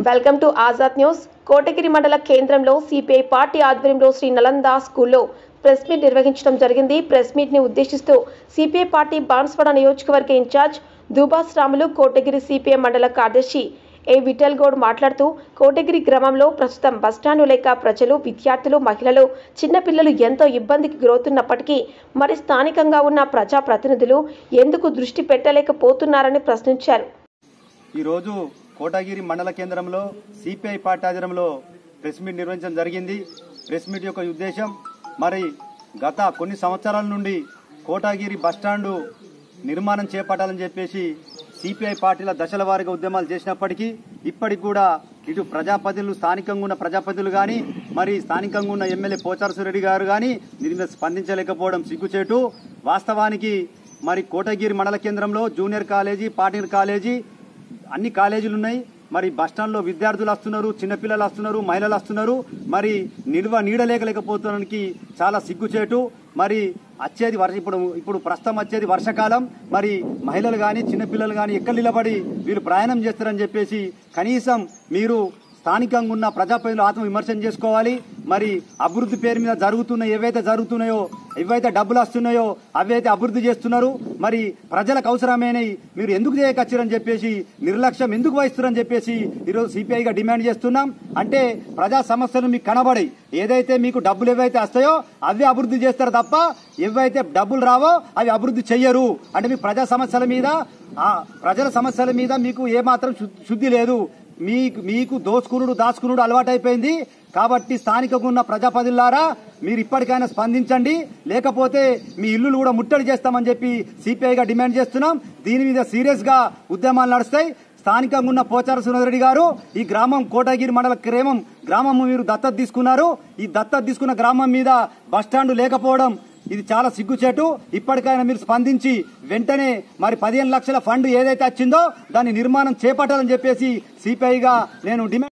Welcome to Azad news. Kotagiri మండల కేంద్రంలో CPI party ఆధ్వర్యంలో శ్రీ నలంద స్కూల్లో ప్రెస్ మీట్ నిర్వహించడం జరిగింది. ప్రెస్ మీట్ ని ఉద్దేశిస్తూ సిపిఐ పార్టీ బాన్స్వాడ నియోజకవర్గ ఇన్ఛార్జ్ దుబాస్ రాములు, కోటగిరి సిపిఐ మండల కార్యదర్శి ఏ విఠల్ గౌడ్ మాట్లాడుతూ కోటగిరి గ్రామంలో ప్రస్తుతం బస్టాండు లేక ప్రజలు, విద్యార్థులు, మహిళలు, చిన్నపిల్లలు ఎంతో ఇబ్బందికి గురవుతున్నప్పటికీ మరి స్థానికంగా ఉన్న ప్రజాప్రతినిధులు ఎందుకు దృష్టి పెట్టలేకపోతున్నారని ప్రశ్నించారు. ఈరోజు కోటగిరి మండల కేంద్రంలో సిపిఐ పార్టీ ఆధ్వర్యంలో ప్రెస్ మీట్ నిర్వహించడం జరిగింది. ప్రెస్ మీట్ యొక్క ఉద్దేశం, మరి గత కొన్ని సంవత్సరాల నుండి కోటగిరి బస్టాండు నిర్మాణం చేపట్టాలని చెప్పేసి సిపిఐ పార్టీల దశల వారీగా ఉద్యమాలు చేసినప్పటికీ ఇప్పటికి కూడా ఇటు ప్రజాప్రతినిధులు, స్థానికంగా ఉన్న ప్రజాప్రతినిధులు కానీ, మరి స్థానికంగా ఉన్న ఎమ్మెల్యే పోచారం సురెడ్డి గారు కానీ దీని మీద స్పందించలేకపోవడం సిగ్గుచేటు. వాస్తవానికి మరి కోటగిరి మండల కేంద్రంలో జూనియర్ కాలేజీ, పార్టీనర్ కాలేజీ, అన్ని కాలేజీలు ఉన్నాయి. మరి బస్టాండ్లో విద్యార్థులు వస్తున్నారు, చిన్నపిల్లలు వస్తున్నారు, మహిళలు వస్తున్నారు. మరి నీడలేకపోవడానికి చాలా సిగ్గుచేటు. మరి వచ్చేది ఇప్పుడు ప్రస్తుతం వచ్చేది వర్షాకాలం. మరి మహిళలు కానీ చిన్నపిల్లలు కానీ ఎక్కడ నిలబడి వీళ్ళు ప్రయాణం చేస్తారని చెప్పేసి కనీసం మీరు స్థానికంగా ఉన్న ప్రజాప్రతినిధులు ఆత్మవిమర్శన చేసుకోవాలి. మరి అభివృద్ధి పేరు మీద ఏవైతే జరుగుతున్నాయో, ఏవైతే డబ్బులు వస్తున్నాయో అవైతే అభివృద్ధి చేస్తున్నారు. మరి ప్రజలకు అవసరమైనవి మీరు ఎందుకు చేయకొచ్చారని చెప్పేసి, నిర్లక్ష్యం ఎందుకు వహిస్తున్నారని చెప్పేసి ఈరోజు సిపిఐగా డిమాండ్ చేస్తున్నాం. అంటే ప్రజా సమస్యలు మీకు కనబడి ఏదైతే మీకు డబ్బులు ఏవైతే వస్తాయో అవే అభివృద్ధి చేస్తారు తప్ప ఏవైతే డబ్బులు రావో అవి అభివృద్ధి చెయ్యరు. అంటే మీ ప్రజా సమస్యల మీద, ప్రజల సమస్యల మీద మీకు ఏమాత్రం శుద్ధి లేదు. మీకు దాచుకునుడు అలవాటైపోయింది. కాబట్టి స్థానికంగా ఉన్న ప్రజాప్రతినిధులారా మీరు ఇప్పటికైనా స్పందించండి, లేకపోతే మీ ఇల్లులు కూడా ముట్టడి చేస్తామని చెప్పి సిపిఐగా డిమాండ్ చేస్తున్నాం. దీని మీద సీరియస్ గా ఉద్యమాలు నడుస్తాయి. స్థానికంగా ఉన్న పోచారం సురేంద్రరెడ్డి గారు, ఈ గ్రామం కోటగిరి మండల గ్రామం మీరు దత్తత తీసుకున్నారు. ఈ దత్తత తీసుకున్న గ్రామం మీద బస్టాండ్ లేకపోవడం ఇది చాలా సిగ్గుచేటు. ఇప్పటికైనా మీరు స్పందించి వెంటనే మరి 15 లక్షల ఫండ్ ఏదైతే వచ్చిందో దాన్ని నిర్మాణం చేపట్టాలని చెప్పేసి సిపిఐగా నేను డిమాండ్